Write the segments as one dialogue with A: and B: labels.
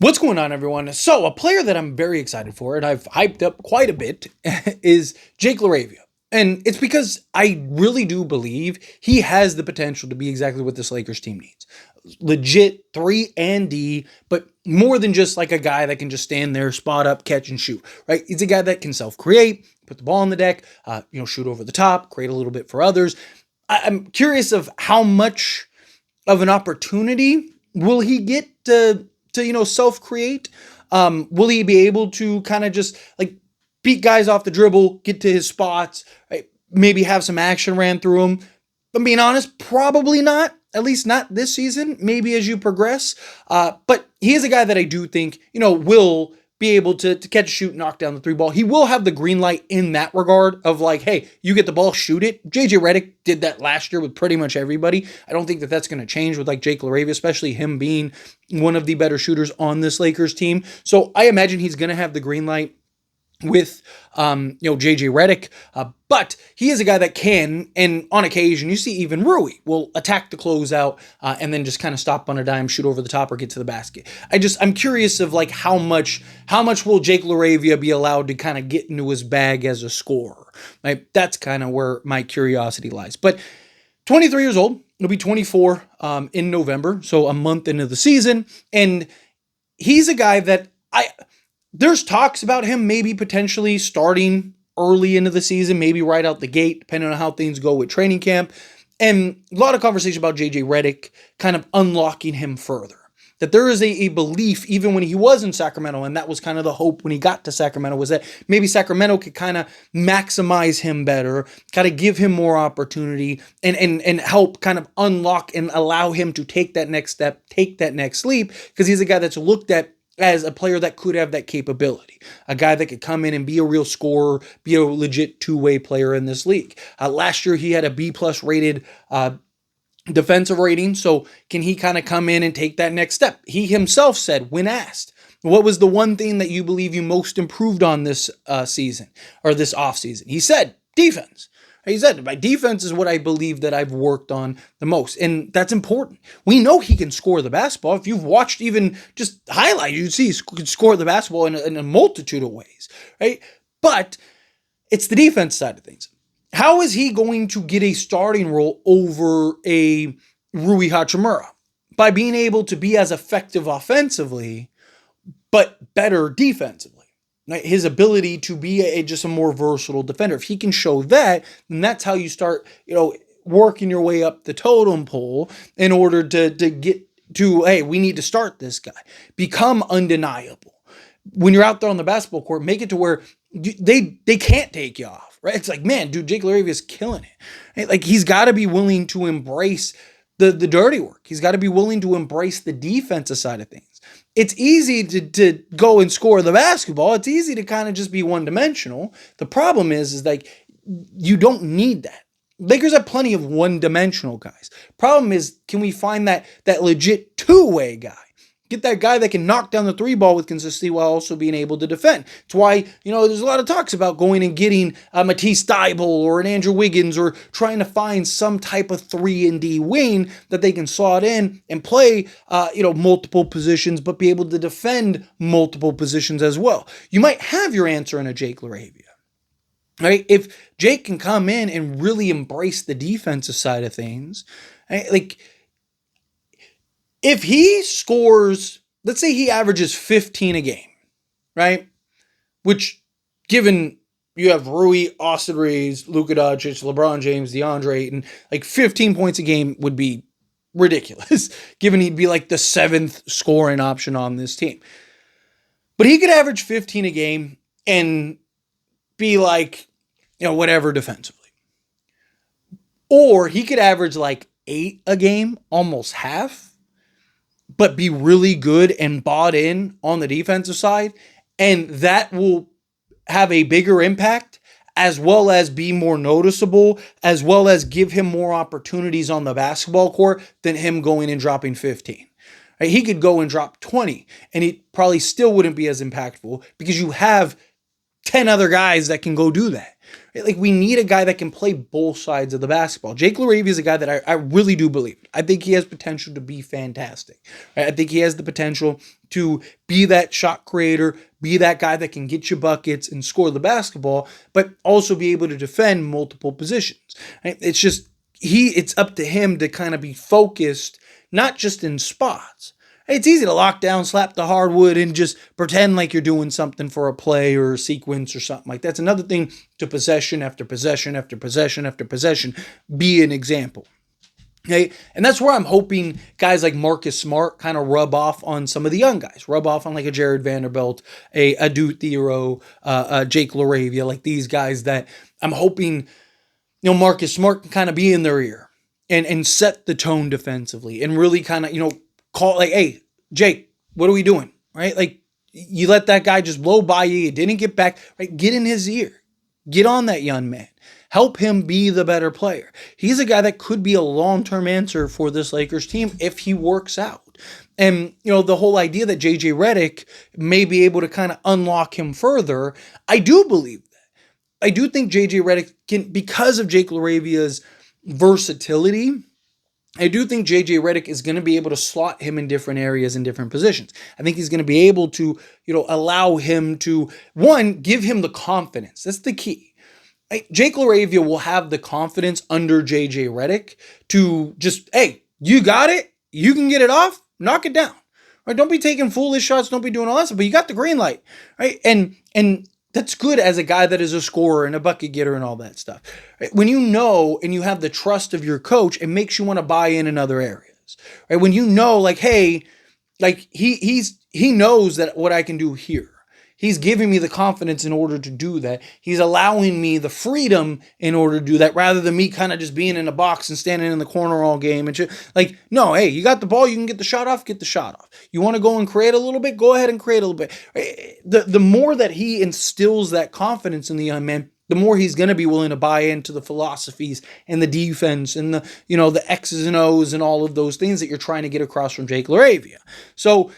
A: What's going on, everyone? So, a player that I'm very excited for, and I've hyped up quite a bit, is Jake Laravia. And it's because I really do believe he has the potential to be exactly what this Lakers team needs. Legit 3 and D, but more than just like a guy that can just stand there, spot up, catch and shoot, right? He's a guy that can self-create, put the ball on the deck, shoot over the top, create a little bit for others. I'm curious of how much of an opportunity will he get to self-create? Will he be able to kind of just like beat guys off the dribble, get to his spots, right? Maybe have some action ran through him? I'm being honest, probably not. At least not this season. Maybe as you progress. But he is a guy that I do think, will be able to catch, shoot, knock down the three ball. He will have the green light in that regard of like, hey, you get the ball, shoot it. JJ Redick did that last year with pretty much everybody. I don't think that that's going to change with like Jake Laravia, especially him being one of the better shooters on this Lakers team. So I imagine he's going to have the green light with JJ Redick, but he is a guy that can, and on occasion you see even Rui will attack the closeout and then just kind of stop on a dime, shoot over the top, or get to the basket. I'm curious of like how much will Jake Laravia be allowed to kind of get into his bag as a scorer? Right? That's kind of where my curiosity lies. But 23 years old, he'll be 24 in November, so a month into the season, and he's a guy that there's talks about him maybe potentially starting early into the season, maybe right out the gate, depending on how things go with training camp. And a lot of conversation about JJ Redick kind of unlocking him further. That there is a belief, even when he was in Sacramento, and that was kind of the hope when he got to Sacramento, was that maybe Sacramento could kind of maximize him better, kind of give him more opportunity, and help kind of unlock and allow him to take that next step, take that next leap, because he's a guy that's looked at as a player that could have that capability, a guy that could come in and be a real scorer, be a legit two-way player in this league. Last year, he had a B-plus rated defensive rating, so can he kind of come in and take that next step? He himself said, when asked, what was the one thing that you believe you most improved on this season or this offseason? He said, defense. He said, my defense is what I believe that I've worked on the most. And that's important. We know he can score the basketball. If you've watched even just highlights, you see he can score the basketball in a multitude of ways, right? But it's the defense side of things. How is he going to get a starting role over a Rui Hachimura? By being able to be as effective offensively, but better defensively. His ability to be just a more versatile defender. If he can show that, then that's how you start, working your way up the totem pole in order to get to, hey, we need to start this guy. Become undeniable. When you're out there on the basketball court, make it to where they can't take you off, right? It's like, man, dude, Jake Laravia is killing it. Right? Like, he's got to be willing to embrace the dirty work. He's got to be willing to embrace the defensive side of things. It's easy to go and score the basketball. It's easy to kind of just be one-dimensional. The problem is like you don't need that. Lakers have plenty of one-dimensional guys. Problem is, can we find that legit two-way guy? Get that guy that can knock down the three ball with consistency while also being able to defend. It's why, there's a lot of talks about going and getting a Matisse Thybulle or an Andrew Wiggins, or trying to find some type of 3-and-D wing that they can slot in and play, multiple positions, but be able to defend multiple positions as well. You might have your answer in a Jake Laravia. Right? If Jake can come in and really embrace the defensive side of things, right? Like, if he scores, let's say he averages 15 a game, right? Which, given you have Rui, Austin Reeves, Luka Doncic, LeBron James, DeAndre Ayton, like 15 points a game would be ridiculous, given he'd be like the 7th scoring option on this team. But he could average 15 a game and be like, whatever defensively. Or he could average like 8 a game, almost half, but be really good and bought in on the defensive side, and that will have a bigger impact, as well as be more noticeable, as well as give him more opportunities on the basketball court than him going and dropping 15. Right? He could go and drop 20, and he probably still wouldn't be as impactful because you have 10 other guys that can go do that. Right? Like, we need a guy that can play both sides of the basketball. Jake Laravia is a guy that I really do believe. I think he has potential to be fantastic. Right? I think he has the potential to be that shot creator, be that guy that can get you buckets and score the basketball, but also be able to defend multiple positions. Right? It's just it's up to him to kind of be focused, not just in spots. It's easy to lock down, slap the hardwood, and just pretend like you're doing something for a play or a sequence or something like that. That's another thing to possession after possession after possession after possession. Be an example. Okay, and that's where I'm hoping guys like Marcus Smart kind of rub off on some of the young guys, rub off on like a Jared Vanderbilt, a Dude Theroux, Jake Laravia, like these guys that I'm hoping, Marcus Smart can kind of be in their ear and set the tone defensively and really kind of, call like, hey, Jake, what are we doing? Right? Like you let that guy just blow by you. You didn't get back, right? Get in his ear, get on that young man. Help him be the better player. He's a guy that could be a long-term answer for this Lakers team if he works out. And, the whole idea that JJ Redick may be able to kind of unlock him further, I do believe that. I do think JJ Redick can, because of Jake Laravia's versatility, I do think JJ Redick is going to be able to slot him in different areas in different positions. I think he's going to be able to, allow him to, one, give him the confidence. That's the key. Jake Laravia will have the confidence under JJ Redick to just, hey, you got it. You can get it off. Knock it down. Right? Don't be taking foolish shots. Don't be doing all that stuff. But you got the green light, right? And that's good as a guy that is a scorer and a bucket getter and all that stuff. Right? When you know and you have the trust of your coach, it makes you want to buy in other areas. Right? When you know, like, hey, like he knows that what I can do here. He's giving me the confidence in order to do that. He's allowing me the freedom in order to do that rather than me kind of just being in a box and standing in the corner all game. And like, no, hey, you got the ball. You can get the shot off. You want to go and create a little bit? Go ahead and create a little bit. The more that he instills that confidence in the young man, the more he's going to be willing to buy into the philosophies and the defense and the X's and O's and all of those things that you're trying to get across from Jake Laravia. So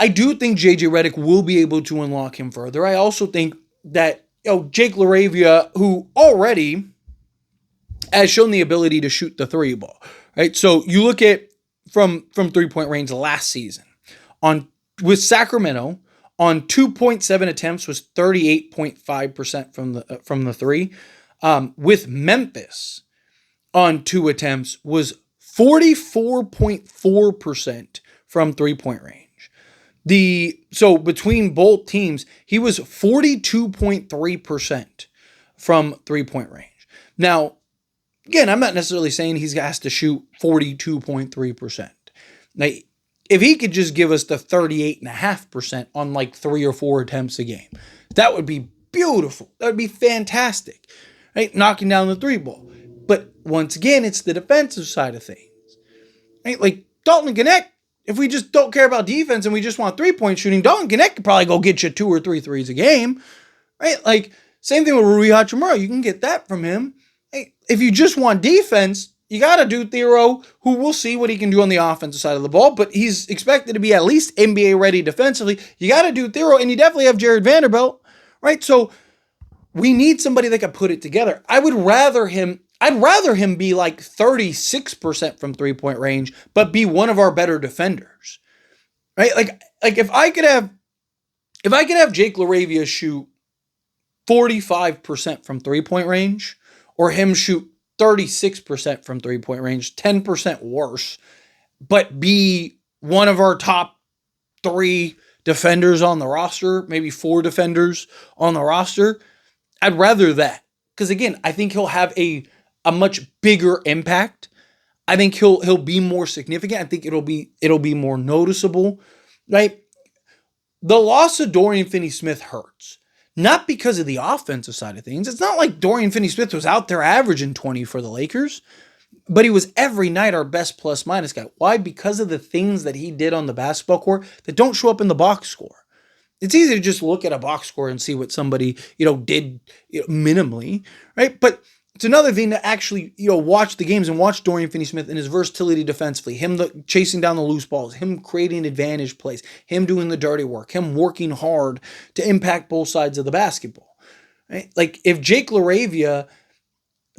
A: I do think JJ Redick will be able to unlock him further. I also think that Jake Laravia, who already has shown the ability to shoot the three ball, right? So you look at from 3-point range last season with Sacramento on 2.7 attempts was 38.5% from the three. With Memphis on 2 attempts was 44.4% from 3-point range. So between both teams, he was 42.3% from 3-point range. Now, again, I'm not necessarily saying he has to shoot 42.3%. Now, if he could just give us the 38.5% on like 3 or 4 attempts a game, that would be beautiful. That would be fantastic, right? Knocking down the 3-ball. But once again, it's the defensive side of things, right? Like Dalton Gannett. If we just don't care about defense and we just want 3-point shooting, Dalton Gannett could probably go get you 2 or 3 threes a game, right? Like, same thing with Rui Hachimura. You can get that from him. Hey, if you just want defense, you got to do Theroux, who we'll see what he can do on the offensive side of the ball, but he's expected to be at least NBA ready defensively. You got to do Theroux, and you definitely have Jared Vanderbilt, right? So we need somebody that can put it together. I'd rather him be like 36% from 3-point range, but be one of our better defenders, right? Like if I could have Jake Laravia shoot 45% from 3-point range, or him shoot 36% from 3-point range, 10% worse, but be one of our top 3 defenders on the roster, maybe 4 defenders on the roster, I'd rather that. Because again, I think he'll have a much bigger impact. I think he'll be more significant. I think it'll be more noticeable, right? The loss of Dorian Finney-Smith hurts. Not because of the offensive side of things. It's not like Dorian Finney-Smith was out there averaging 20 for the Lakers, but he was every night our best plus-minus guy. Why? Because of the things that he did on the basketball court that don't show up in the box score. It's easy to just look at a box score and see what somebody, did minimally, right? But it's another thing to actually, watch the games and watch Dorian Finney-Smith and his versatility defensively, him chasing down the loose balls, him creating advantage plays, him doing the dirty work, him working hard to impact both sides of the basketball, right? Like if Jake Laravia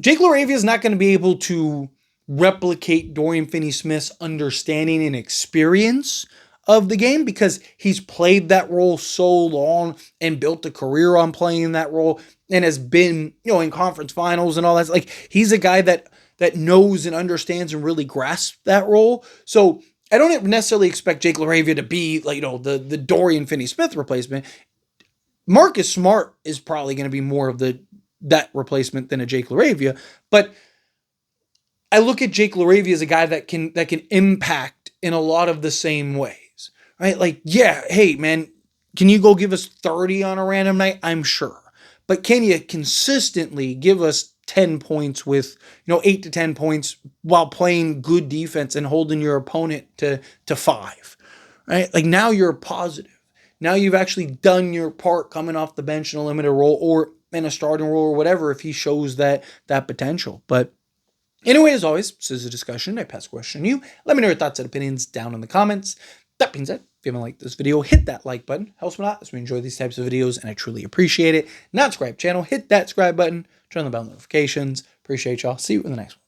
A: is not going to be able to replicate Dorian Finney-Smith's understanding and experience of the game because he's played that role so long and built a career on playing that role and has been, in conference finals and all that. Like, he's a guy that knows and understands and really grasps that role. So I don't necessarily expect Jake Laravia to be like, the Dorian Finney-Smith replacement. Marcus Smart is probably going to be more of that replacement than a Jake Laravia, but I look at Jake Laravia as a guy that can impact in a lot of the same ways, right? Like, yeah, hey man, can you go give us 30 on a random night? I'm sure, but can you consistently give us 10 points with 8 to 10 points while playing good defense and holding your opponent to 5, right? Like, now you're positive. Now you've actually done your part coming off the bench in a limited role or in a starting role or whatever if he shows that potential. But anyway, as always, this is a discussion. I pass the question to you. Let me know your thoughts and opinions down in the comments. That being said, if you haven't liked this video, hit that like button. Helps me a lot as we enjoy these types of videos, and I truly appreciate it. Not subscribe channel, hit that subscribe button, turn on the bell notifications. Appreciate y'all. See you in the next one.